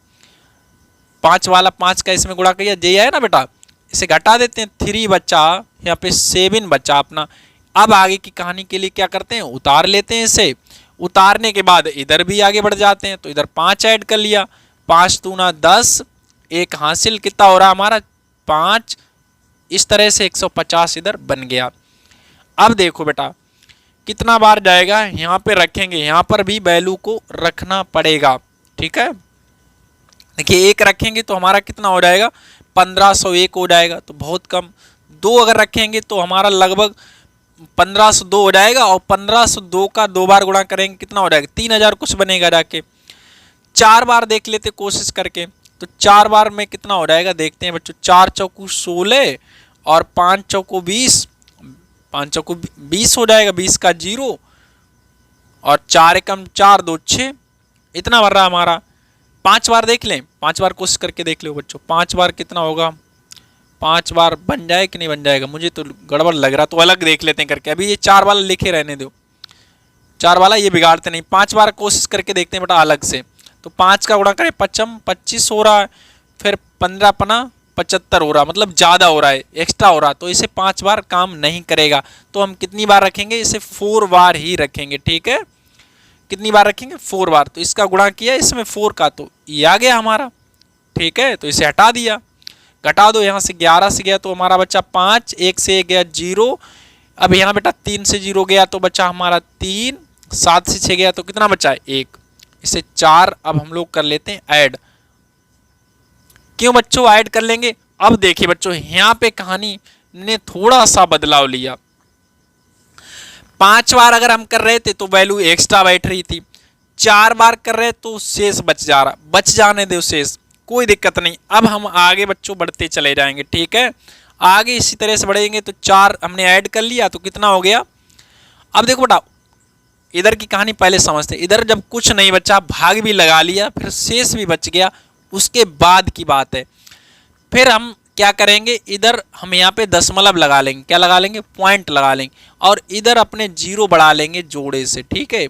5 वाला 5 का इसमें गुणा किया, जे है ना बेटा, इसे घटा देते हैं। 3 बच्चा यहाँ पे 7 बच्चा अपना। अब आगे की कहानी के लिए क्या करते हैं, उतार लेते हैं इसे। उतारने के बाद इधर भी आगे बढ़ जाते हैं, तो इधर 5 ऐड कर लिया। 5 दूना 10, एक हासिल, कितना हो रहा हमारा 5। इस तरह से 150 इधर बन गया। अब देखो बेटा कितना बार जाएगा, यहाँ पे रखेंगे, यहाँ पर भी वैल्यू को रखना पड़ेगा, ठीक है। देखिए 1 रखेंगे तो हमारा कितना हो जाएगा, 1501 हो जाएगा, तो बहुत कम। 2 अगर रखेंगे तो हमारा लगभग 1502 हो जाएगा, और 1502 का 2 बार गुणा करेंगे कितना हो जाएगा, 3000 कुछ बनेगा जाके। 4 बार देख लेते कोशिश करके, तो 4 बार में कितना हो जाएगा देखते हैं बच्चों। 4 चौको 16 और 5 चौको 20, 5 चौको 20 हो जाएगा, 20 का 0 और 4 एकम 4 2 6, इतना भर रहा हमारा। 5 बार देख लें, 5 बार कोशिश करके देख लो बच्चों। 5 बार कितना होगा, 5 बार बन जाए कि नहीं बन जाएगा, मुझे तो गड़बड़ लग रहा, तो अलग देख लेते हैं करके। अभी ये 4 वाला लिखे रहने दो, 4 वाला ये बिगाड़ते नहीं। 5 बार कोशिश करके देखते हैं बेटा अलग से। तो 5 का गुणा करें, 5 25 हो रहा है, फिर 15 पना 75 हो रहा, मतलब ज़्यादा हो रहा है, एक्स्ट्रा हो रहा, तो इसे 5 बार काम नहीं करेगा। तो हम कितनी बार रखेंगे, इसे 4 बार ही रखेंगे, ठीक है। कितनी बार रखेंगे, 4 बार। तो इसका गुणा किया इसमें 4 का, तो ये आ गया हमारा, ठीक है। तो इसे हटा दिया, घटा दो, यहाँ से 11 से गया तो हमारा बच्चा 5, 1 से गया 0। अब यहाँ बेटा 3 से 0 गया तो बच्चा हमारा 3, 7 से 6 गया तो कितना बचा है 1, इसे 4। अब हम लोग कर लेते हैं ऐड। क्यों बच्चों ऐड कर लेंगे, अब देखिए बच्चों यहाँ पे कहानी ने थोड़ा सा बदलाव लिया। 5 बार अगर हम कर रहे थे तो वैल्यू एक्स्ट्रा बैठ रही थी, 4 बार कर रहे तो शेष बच जा रहा, बच जाने दो शेष, कोई दिक्कत नहीं। अब हम आगे बच्चों बढ़ते चले जाएंगे, ठीक है। आगे इसी तरह से बढ़ेंगे। तो 4 हमने ऐड कर लिया तो कितना हो गया। अब देखो बेटा इधर की कहानी पहले समझते। इधर जब कुछ नहीं बचा, भाग भी लगा लिया, फिर शेष भी बच गया, उसके बाद की बात है। फिर हम क्या करेंगे, इधर हम यहाँ पे दशमलव लगा लेंगे, क्या लगा लेंगे, पॉइंट लगा लेंगे, और इधर अपने 0 बढ़ा लेंगे जोड़े से, ठीक है।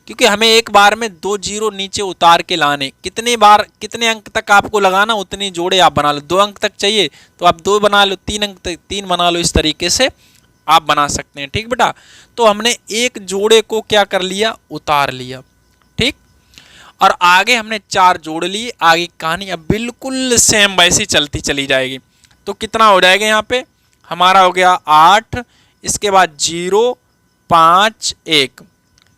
क्योंकि हमें एक बार में 2 0 नीचे उतार के लाने, कितने बार कितने अंक तक आपको लगाना उतने जोड़े आप बना लो। 2 अंक तक चाहिए तो आप 2 बना लो, 3 अंक तक 3 बना लो, इस तरीके से आप बना सकते हैं, ठीक बेटा। तो हमने एक जोड़े को क्या कर लिया, उतार लिया, ठीक। और आगे हमने 4 जोड़ लिए। आगे कहानी अब बिल्कुल सेम वैसी चलती चली जाएगी। तो कितना हो जाएगा यहाँ पे हमारा हो गया 8, इसके बाद 0 5 1,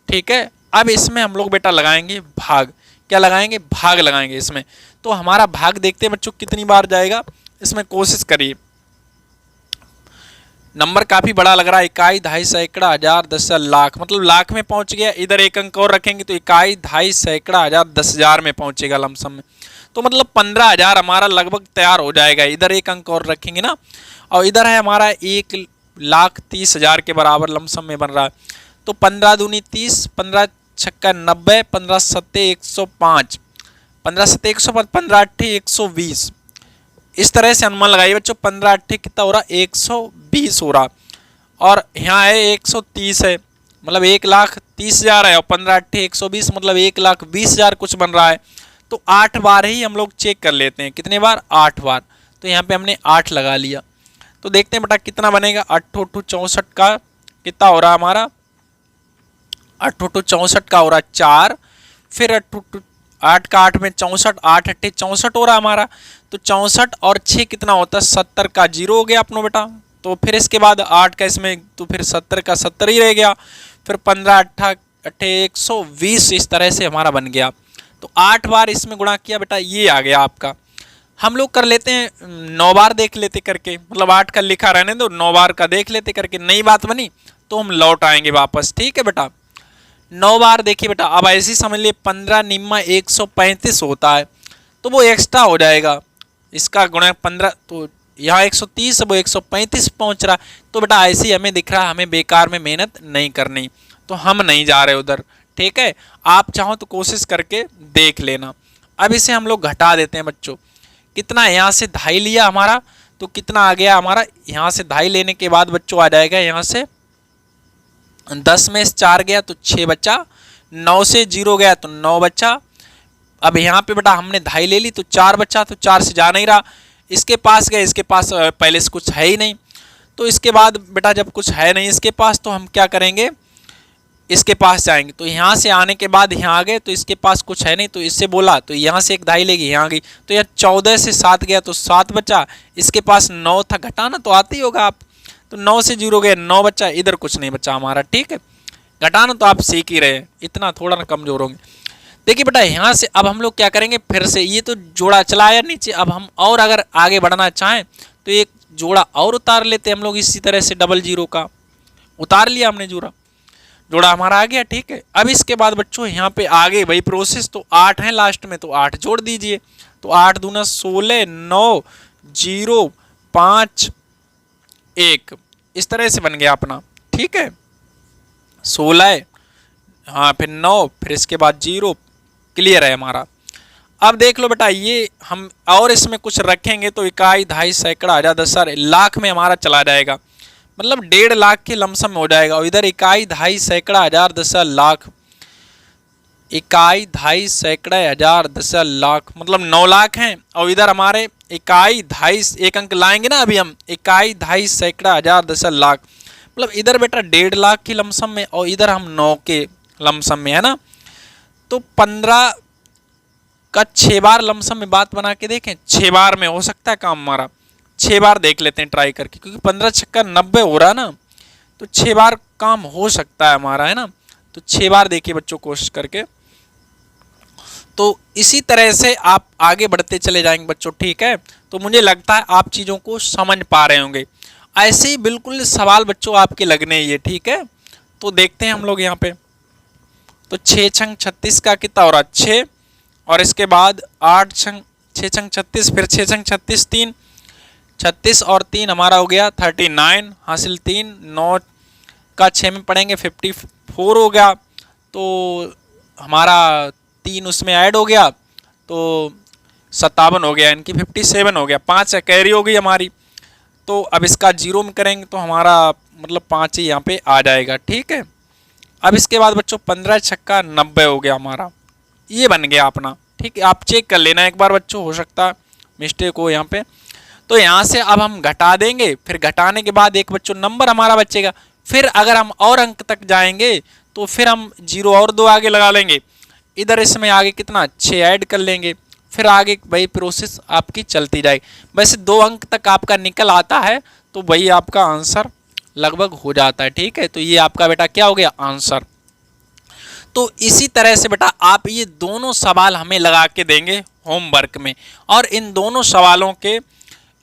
ठीक है। अब इसमें हम लोग बेटा लगाएंगे भाग, क्या लगाएंगे, भाग लगाएंगे इसमें। तो हमारा भाग देखते हैं बच्चों कितनी बार जाएगा, इसमें कोशिश करिए। नंबर काफ़ी बड़ा लग रहा है, इकाई, दहाई, सैकड़ा, हजार, दस, लाख, मतलब लाख में पहुंच गया। इधर एक अंक और रखेंगे तो इकाई, दहाई, सैकड़ा, हजार, 10,000 में पहुंचेगा लमसम में। तो मतलब 15,000 हमारा लगभग तैयार हो जाएगा। इधर एक अंक और रखेंगे ना, और इधर है हमारा 1,30,000 के बराबर लमसम में बन रहा है। तो 15 दूनी 30, 15 छक्का 90, 15 सत्ते 105, 15 सत्ते 105, 15 अट्ठे 120। इस तरह से अनुमान लगाइए बच्चों। 15 अट्ठे कितना हो रहा, 120 हो रहा, और यहाँ है 130 है, मतलब 1,30,000 है, और 15 अट्ठे 120 मतलब 1,20,000 कुछ बन रहा है। तो 8 बार ही हम लोग चेक कर लेते हैं, कितने बार, 8 बार। तो यहाँ पे हमने 8 लगा लिया। तो देखते हैं बेटा कितना बनेगा। 8 8 64 का कितना हो रहा हमारा, 8 8 64 का हो रहा 4, फिर 8 का 8 में 64, 8 अट्ठे 64 हो रहा हमारा। तो 64 और 6 कितना होता है, 70 का 0 हो गया अपनो बेटा। तो फिर इसके बाद 8 का इसमें, तो फिर 70 का 70 ही रह गया। फिर 15 अट्ठा अट्ठे 120, इस तरह से हमारा बन गया। तो 8 बार इसमें गुणा किया बेटा, ये आ गया आपका। हम लोग कर लेते हैं 9 बार देख लेते करके, मतलब 8 का लिखा रहने दो, 9 बार का देख लेते करके, नई बात बनी तो हम लौट आएंगे वापस। ठीक है बेटा, 9 बार देखिए बेटा, अब ऐसे समझ लिए 15 निम्मा 135 होता है, तो वो एक्स्ट्रा हो जाएगा, इसका गुणा 15, तो यहाँ 130 वो 135 पहुँच रहा। तो बेटा ऐसे ही हमें दिख रहा है, हमें बेकार में मेहनत नहीं करनी, तो हम नहीं जा रहे उधर। ठीक है, आप चाहो तो कोशिश करके देख लेना। अब इसे हम लोग घटा देते हैं बच्चों, कितना यहाँ से 2.5 लिया हमारा, तो कितना आ गया हमारा, यहाँ से 2.5 लेने के बाद बच्चों आ जाएगा यहाँ से 10 में से 4 गया तो 6 बचा, 9 से 0 गया तो 9 बचा। अब यहाँ पे बेटा हमने 2.5 ले ली तो 4 बचा, तो 4 से जा नहीं रहा, इसके पास गए, इसके पास पहले से कुछ है ही नहीं, तो इसके बाद बेटा जब कुछ है नहीं इसके पास तो हम क्या करेंगे, इसके पास जाएंगे। तो यहाँ से आने के बाद यहाँ आ गए तो इसके पास कुछ है नहीं, तो इससे बोला तो यहाँ से एक 2.5 लेगी, यहाँ आ गई, तो यहाँ 14 से 7 गया तो 7 बचा, इसके पास 9 था, घटाना तो आती होगा आप, तो 9 से 0 गए 9 बचा, इधर कुछ नहीं बचा हमारा। ठीक है, घटाना तो आप सीख ही रहे हैं, इतना थोड़ा ना कमजोर होंगे। देखिए बेटा यहाँ से अब हम लोग क्या करेंगे, फिर से ये तो जोड़ा चला आया नीचे, अब हम और अगर आगे बढ़ना चाहें तो एक जोड़ा और उतार लेते हम लोग, इसी तरह से डबल 0 का उतार लिया हमने, जोड़ा हमारा आ गया। ठीक है, अब इसके बाद बच्चों यहाँ पे आगे वही प्रोसेस, तो 8 है लास्ट में, तो 8 जोड़ दीजिए, तो 8 दूना 16, 9 0 5 1, इस तरह से बन गया अपना। ठीक है, 16, हाँ फिर 9, फिर इसके बाद 0, क्लियर है हमारा। अब देख लो बेटा, ये हम और इसमें कुछ रखेंगे तो इकाई, दहाई, सैकड़ा, हजार, दशहरा, लाख में हमारा चला जाएगा, मतलब 1.5 लाख के लमसम में हो जाएगा। और इधर इकाई, दहाई, सैकड़ा, हजार, दशहरा, लाख, इकाई, दहाई, सैकड़ा, हजार, दशहरा, लाख, मतलब 9 लाख हैं। और इधर हमारे इकाई, दहाई, एक अंक लाएंगे ना अभी हम, इकाई, दहाई, सैकड़ा, हजार, दशहरा, लाख, मतलब इधर बेटा 1.5 लाख के लमसम में, और इधर हम 9 के लमसम में, है ना। तो 15 का 6 बार लमसम में बात बना के देखें, 6 बार में हो सकता है काम हमारा, 6 बार देख लेते हैं ट्राई करके, क्योंकि 15 छक्का 90 हो रहा है ना, तो 6 बार काम हो सकता है हमारा, है ना। तो 6 बार देखिए बच्चों कोशिश करके, तो इसी तरह से आप आगे बढ़ते चले जाएंगे बच्चों। ठीक है, तो मुझे लगता है आप चीज़ों को समझ पा रहे होंगे। ऐसे ही बिल्कुल सवाल बच्चों आपके लगने ही है। ठीक है, तो देखते हैं हम लोग यहाँ पे, तो 6 छंग 36 का कितना हो रहा है, 6, और इसके बाद 8 छंग 6 छंग 36, फिर 6 छंग 36 3, 36 और 3 हमारा हो गया 39, हासिल 3, 9 का 6 में पढ़ेंगे 54 हो गया, तो हमारा 3 उसमें ऐड हो गया तो 57 हो गया, इनकी 57 हो गया, 5 कैरी हो गई हमारी। तो अब इसका 0 में करेंगे तो हमारा मतलब 5 ही यहाँ पे आ जाएगा। ठीक है, अब इसके बाद बच्चों 15 छक्का 90 हो गया हमारा, ये बन गया अपना। ठीक है, आप चेक कर लेना एक बार बच्चों, हो सकता है मिस्टेक हो यहाँ पे। तो यहाँ से अब हम घटा देंगे, फिर घटाने के बाद एक बच्चों नंबर हमारा बचेगा, फिर अगर हम और अंक तक जाएंगे तो फिर हम 0 और 2 आगे लगा लेंगे, इधर इसमें आगे कितना 6 ऐड कर लेंगे, फिर आगे वही प्रोसेस आपकी चलती जाएगी। वैसे 2 अंक तक आपका निकल आता है तो वही आपका आंसर लगभग हो जाता है। ठीक है, तो ये आपका बेटा क्या हो गया आंसर। तो इसी तरह से बेटा आप ये दोनों सवाल हमें लगा के देंगे होमवर्क में, और इन दोनों सवालों के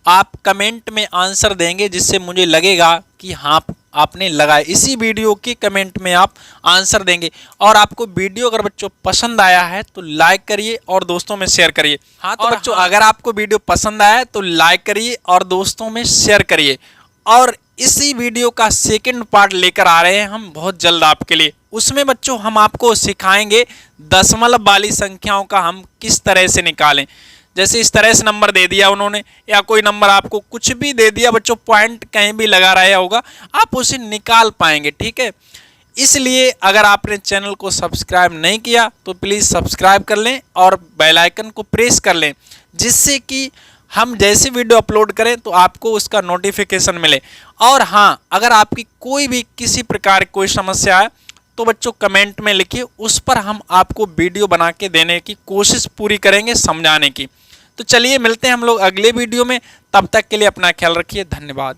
आप कमेंट में आंसर देंगे, जिससे मुझे लगेगा कि हाँ आपने लगाया। इसी वीडियो के कमेंट में आप आंसर देंगे। और आपको वीडियो अगर बच्चों पसंद आया है तो लाइक करिए और दोस्तों में शेयर करिए। हाँ तो बच्चों अगर आपको वीडियो पसंद आया है तो लाइक करिए और दोस्तों में शेयर करिए। और इसी वीडियो का सेकंड पार्ट लेकर आ रहे हैं हम बहुत जल्द आपके लिए। उसमें बच्चों हम आपको सिखाएंगे दशमलव वाली संख्याओं का हम किस तरह से निकालें। जैसे इस तरह से नंबर दे दिया उन्होंने, या कोई नंबर आपको कुछ भी दे दिया बच्चों, पॉइंट कहीं भी लगा रहा होगा, आप उसे निकाल पाएंगे। ठीक है, इसलिए अगर आपने चैनल को सब्सक्राइब नहीं किया तो प्लीज़ सब्सक्राइब कर लें और बेल आइकन को प्रेस कर लें, जिससे कि हम जैसे वीडियो अपलोड करें तो आपको उसका नोटिफिकेशन मिले। और हाँ, अगर आपकी कोई भी किसी प्रकार की कोई समस्या है तो बच्चों कमेंट में लिखिए, उस पर हम आपको वीडियो बना के देने की कोशिश पूरी करेंगे, समझाने की। तो चलिए मिलते हैं हम लोग अगले वीडियो में, तब तक के लिए अपना ख्याल रखिए, धन्यवाद।